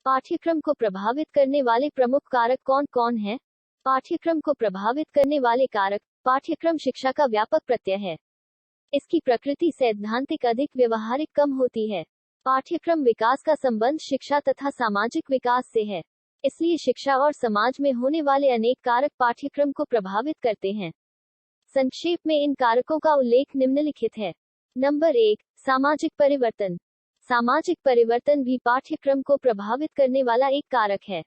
पाठ्यक्रम को प्रभावित करने वाले प्रमुख कारक कौन कौन हैं? पाठ्यक्रम को प्रभावित करने वाले कारक। पाठ्यक्रम शिक्षा का व्यापक प्रत्यय है। इसकी प्रकृति सैद्धांतिक अधिक व्यवहारिक कम होती है। पाठ्यक्रम विकास का संबंध शिक्षा तथा सामाजिक विकास से है। इसलिए शिक्षा और समाज में होने वाले अनेक कारक पाठ्यक्रम को प्रभावित करते हैं। संक्षेप में इन कारकों का उल्लेख निम्नलिखित है। नंबर 1, सामाजिक परिवर्तन। सामाजिक परिवर्तन भी पाठ्यक्रम को प्रभावित करने वाला एक कारक है।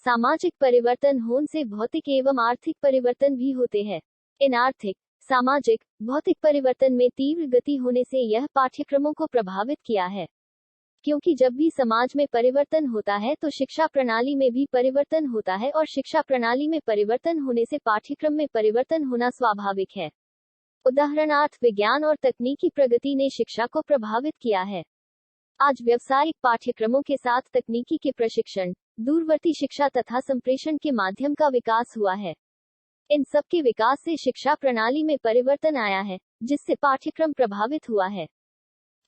सामाजिक परिवर्तन होने से भौतिक एवं आर्थिक परिवर्तन भी होते हैं। इन आर्थिक, सामाजिक, भौतिक परिवर्तन में तीव्र गति होने से यह पाठ्यक्रमों को प्रभावित किया है। क्योंकि जब भी समाज में परिवर्तन होता है तो शिक्षा प्रणाली में भी परिवर्तन होता है और शिक्षा प्रणाली में परिवर्तन होने से पाठ्यक्रम में परिवर्तन होना स्वाभाविक है। उदाहरणार्थ, विज्ञान और तकनीकी प्रगति ने शिक्षा को प्रभावित किया है। आज व्यावसायिक पाठ्यक्रमों के साथ तकनीकी के प्रशिक्षण, दूरवर्ती शिक्षा तथा संप्रेषण के माध्यम का विकास हुआ है। इन सब के विकास से शिक्षा प्रणाली में परिवर्तन आया है, जिससे पाठ्यक्रम प्रभावित हुआ है।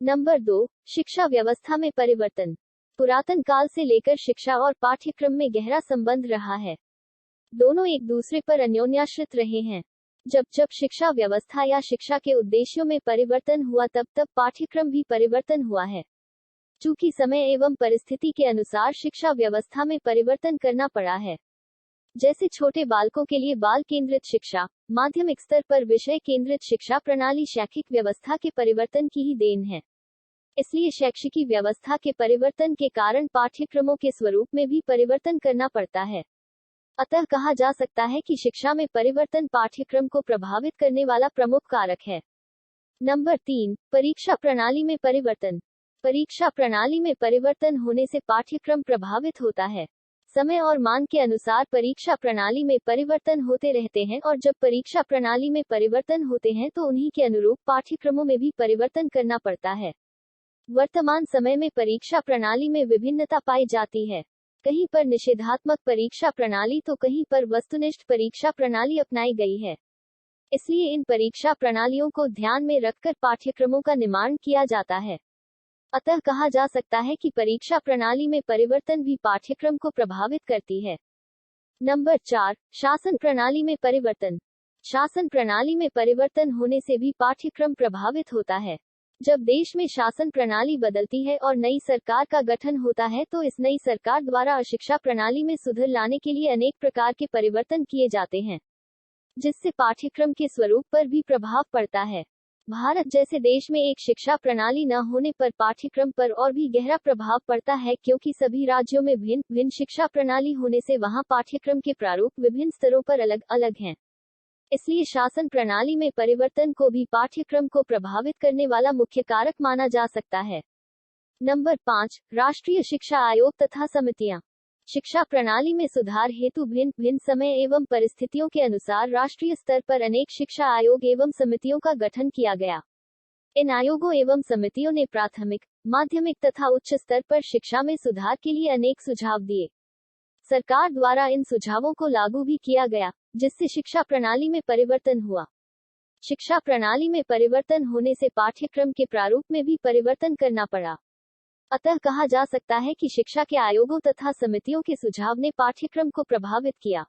नंबर 2, शिक्षा व्यवस्था में परिवर्तन। पुरातन काल से लेकर शिक्षा और पाठ्यक्रम में गहरा संबंध रहा है। दोनों एक दूसरे पर अन्योन्याश्रित रहे हैं। जब जब शिक्षा व्यवस्था या शिक्षा के उद्देश्यों में परिवर्तन हुआ तब तब पाठ्यक्रम भी परिवर्तन हुआ है। चूंकि समय एवं परिस्थिति के अनुसार शिक्षा व्यवस्था में परिवर्तन करना पड़ा है। जैसे छोटे बालकों के लिए बाल केंद्रित शिक्षा, माध्यमिक स्तर पर विषय केंद्रित शिक्षा प्रणाली शैक्षिक व्यवस्था के परिवर्तन की ही देन है। इसलिए शैक्षिकी व्यवस्था के परिवर्तन के कारण पाठ्यक्रमों के स्वरूप में भी परिवर्तन करना पड़ता है। अतः कहा जा सकता है कि शिक्षा में परिवर्तन पाठ्यक्रम को प्रभावित करने वाला प्रमुख कारक है। नंबर 3, परीक्षा प्रणाली में परिवर्तन। परीक्षा प्रणाली में परिवर्तन होने से पाठ्यक्रम प्रभावित होता है। समय और मान के अनुसार परीक्षा प्रणाली में परिवर्तन होते रहते हैं और जब परीक्षा प्रणाली में परिवर्तन होते हैं तो उन्हीं के अनुरूप पाठ्यक्रमों में भी परिवर्तन करना पड़ता है। वर्तमान समय में परीक्षा प्रणाली में विभिन्नता पाई जाती है। कहीं पर निषेधात्मक परीक्षा प्रणाली तो कहीं पर वस्तुनिष्ठ परीक्षा प्रणाली अपनाई गई है। इसलिए इन परीक्षा प्रणालियों को ध्यान में रखकर पाठ्यक्रमों का निर्माण किया जाता है। अतः कहा जा सकता है कि परीक्षा प्रणाली में परिवर्तन भी पाठ्यक्रम को प्रभावित करती है। नंबर 4, शासन प्रणाली में परिवर्तन। शासन प्रणाली में परिवर्तन होने से भी पाठ्यक्रम प्रभावित होता है। जब देश में शासन प्रणाली बदलती है और नई सरकार का गठन होता है तो इस नई सरकार द्वारा शिक्षा प्रणाली में सुधार लाने के लिए अनेक प्रकार के परिवर्तन किए जाते हैं, जिससे पाठ्यक्रम के स्वरूप पर भी प्रभाव पड़ता है। भारत जैसे देश में एक शिक्षा प्रणाली न होने पर पाठ्यक्रम पर और भी गहरा प्रभाव पड़ता है, क्योंकि सभी राज्यों में भिन्न भिन्न शिक्षा प्रणाली होने से वहां पाठ्यक्रम के प्रारूप विभिन्न स्तरों पर अलग अलग हैं। इसलिए शासन प्रणाली में परिवर्तन को भी पाठ्यक्रम को प्रभावित करने वाला मुख्य कारक माना जा सकता है। नंबर 5, राष्ट्रीय शिक्षा आयोग तथा समितियां। शिक्षा प्रणाली में सुधार हेतु भिन्न भिन्न समय एवं परिस्थितियों के अनुसार राष्ट्रीय स्तर पर अनेक शिक्षा आयोग एवं समितियों का गठन किया गया। इन आयोगों एवं समितियों ने प्राथमिक, माध्यमिक तथा उच्च स्तर पर शिक्षा में सुधार के लिए अनेक सुझाव दिए। सरकार द्वारा इन सुझावों को लागू भी किया गया, जिससे शिक्षा प्रणाली में परिवर्तन हुआ। शिक्षा प्रणाली में परिवर्तन होने से पाठ्यक्रम के प्रारूप में भी परिवर्तन करना पड़ा। अतः कहा जा सकता है कि शिक्षा के आयोगों तथा समितियों के सुझाव ने पाठ्यक्रम को प्रभावित किया।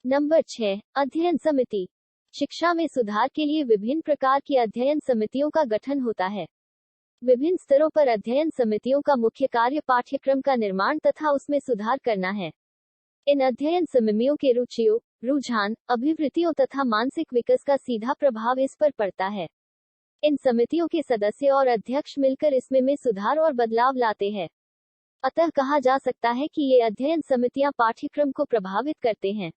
नंबर 6, अध्ययन समिति। शिक्षा में सुधार के लिए विभिन्न प्रकार की अध्ययन समितियों का गठन होता है। विभिन्न स्तरों पर अध्ययन समितियों का मुख्य कार्य पाठ्यक्रम का निर्माण तथा उसमें सुधार करना है। इन अध्ययन समितियों के रुचियों, रुझान, अभिवृत्तियों तथा मानसिक विकास का सीधा प्रभाव इस पर पड़ता है। इन समितियों के सदस्य और अध्यक्ष मिलकर इसमें सुधार और बदलाव लाते हैं। अतः कहा जा सकता है कि ये अध्ययन समितियां पाठ्यक्रम को प्रभावित करते हैं।